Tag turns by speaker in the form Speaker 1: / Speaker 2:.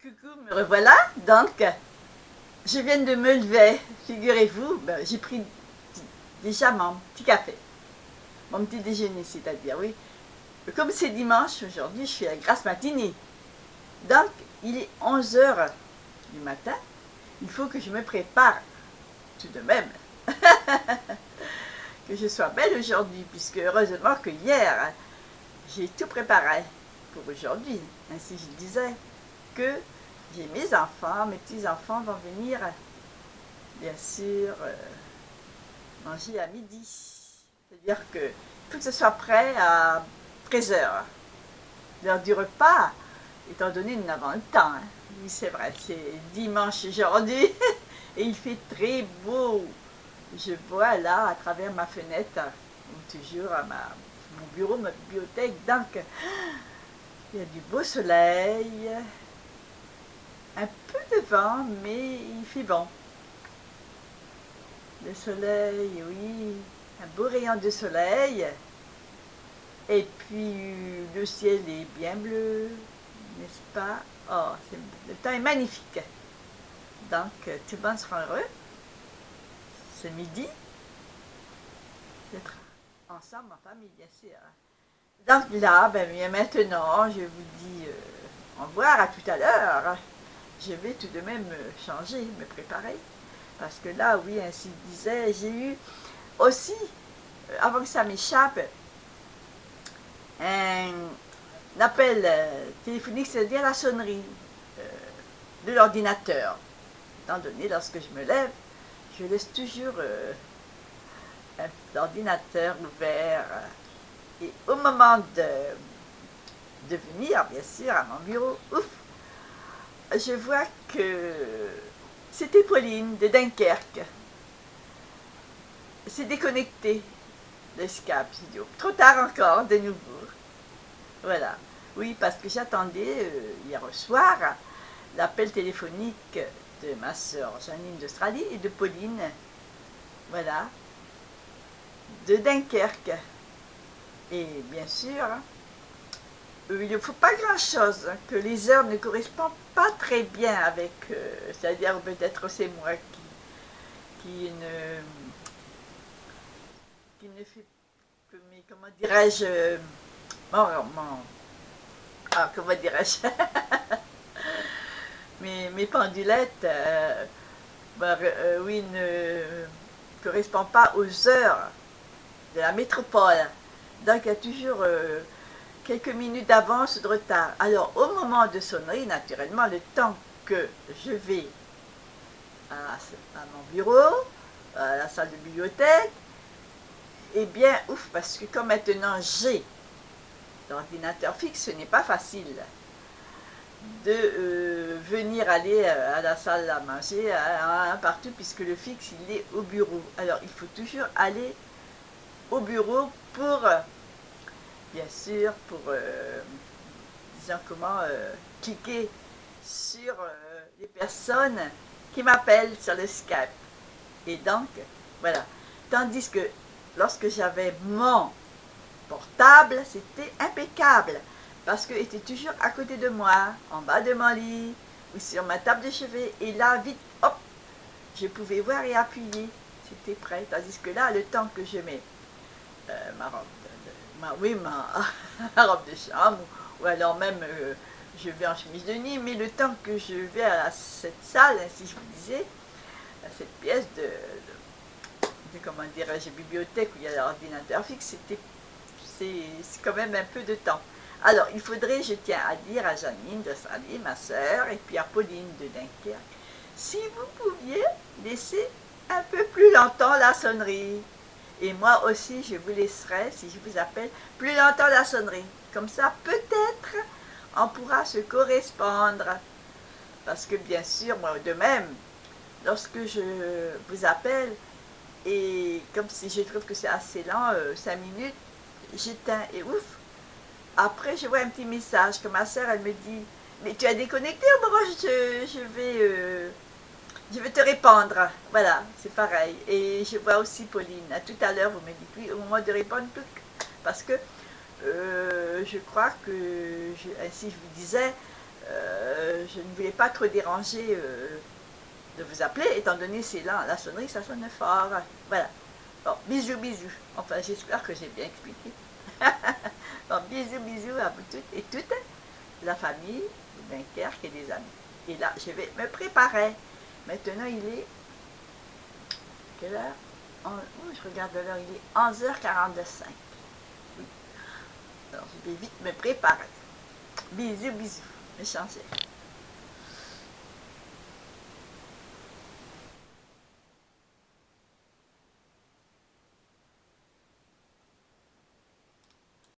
Speaker 1: Coucou, me revoilà. Donc, je viens de me lever. Figurez-vous, j'ai pris déjà mon petit café. Mon petit déjeuner, c'est-à-dire, oui. Comme c'est dimanche, aujourd'hui, je suis à grasse matinée. Donc, il est 11 heures du matin. Il faut que je me prépare, tout de même, que je sois belle aujourd'hui, puisque heureusement que hier, j'ai tout préparé pour aujourd'hui. Ainsi, je disais que j'ai mes enfants, mes petits-enfants vont venir, bien sûr, manger à midi. C'est-à-dire qu'il faut que ce soit prêt à 13 heures. L'heure du repas, étant donné que nous avons le temps. Hein. Oui, c'est vrai, c'est dimanche aujourd'hui et il fait très beau. Je vois là, à travers ma fenêtre, ou toujours à mon bureau, ma bibliothèque, donc il y a du beau soleil, un peu de vent, mais il fait bon. Le soleil, oui, un beau rayon de soleil. Et puis le ciel est bien bleu, n'est-ce pas? Oh, le temps est magnifique. Donc tout le monde sera heureux. C'est midi. D'être ensemble en famille, bien sûr. Donc là, bien maintenant, je vous dis au revoir, à tout à l'heure. Je vais tout de même changer, me préparer. Parce que là, oui, ainsi disait, j'ai eu aussi, avant que ça m'échappe, un appel téléphonique, c'est-à-dire la sonnerie de l'ordinateur. Étant donné, lorsque je me lève, je laisse toujours l'ordinateur ouvert. Et au moment de venir, bien sûr, à mon bureau, ouf, je vois que c'était Pauline de Dunkerque. C'est déconnecté le Skype. J'ai dit, oh, trop tard encore, de nouveau. Voilà. Oui, parce que j'attendais hier soir l'appel téléphonique de ma soeur Janine d'Australie et de Pauline, voilà, de Dunkerque. Et bien sûr, il ne faut pas grand-chose, que les heures ne correspondent pas très bien avec, c'est-à-dire peut-être c'est moi qui ne fait que, mais comment dirais-je, comment dirais-je, mes pendulettes, oui, ne correspondent pas aux heures de la métropole. Donc il y a toujours quelques minutes d'avance ou de retard. Alors au moment de sonnerie, naturellement, le temps que je vais à mon bureau, à la salle de bibliothèque, eh bien, ouf, parce que comme maintenant j'ai l'ordinateur fixe, ce n'est pas facile de venir aller à la salle à manger partout, puisque le fixe, il est au bureau. Alors, il faut toujours aller au bureau pour, bien sûr, pour, disons comment, cliquer sur les personnes qui m'appellent sur le Skype. Et donc, voilà. Tandis que lorsque j'avais mon portable, c'était impeccable. Parce qu'il était toujours à côté de moi, en bas de mon lit, ou sur ma table de chevet. Et là, vite, hop, je pouvais voir et appuyer. C'était prêt. Tandis que là, le temps que je mets ma robe ma robe de chambre, ou alors même je vais en chemise de nuit, mais le temps que je vais à cette salle, si je vous disais, à cette pièce de comment dirais-je, bibliothèque où il y a l'ordinateur fixe, c'est quand même un peu de temps. Alors, il faudrait, je tiens à dire à Janine d'Australie, ma sœur, et puis à Pauline de Dunkerque, si vous pouviez laisser un peu plus longtemps la sonnerie. Et moi aussi, je vous laisserai, si je vous appelle, plus longtemps la sonnerie. Comme ça, peut-être, on pourra se correspondre. Parce que, bien sûr, moi, de même, lorsque je vous appelle, et comme si je trouve que c'est assez lent, 5 minutes, j'éteins et ouf. Après, je vois un petit message que ma soeur, elle me dit, mais tu as déconnecté au moment où je vais te répondre. Voilà, c'est pareil. Et je vois aussi Pauline. À tout à l'heure, vous me dites oui, au moment de répondre, parce que je crois que, ainsi je vous disais, je ne voulais pas trop déranger de vous appeler, étant donné c'est là, la sonnerie, ça sonne fort. Voilà. Bon, bisous, bisous. Enfin, j'espère que j'ai bien expliqué. Bon, bisous, bisous à vous toutes et toutes, la famille de Dunkerque et des amis. Et là, je vais me préparer. Maintenant, il est... Quelle heure? Je regarde l'heure, il est 11h45. Oui. Alors, je vais vite me préparer. Bisous, bisous. Mes chanceux.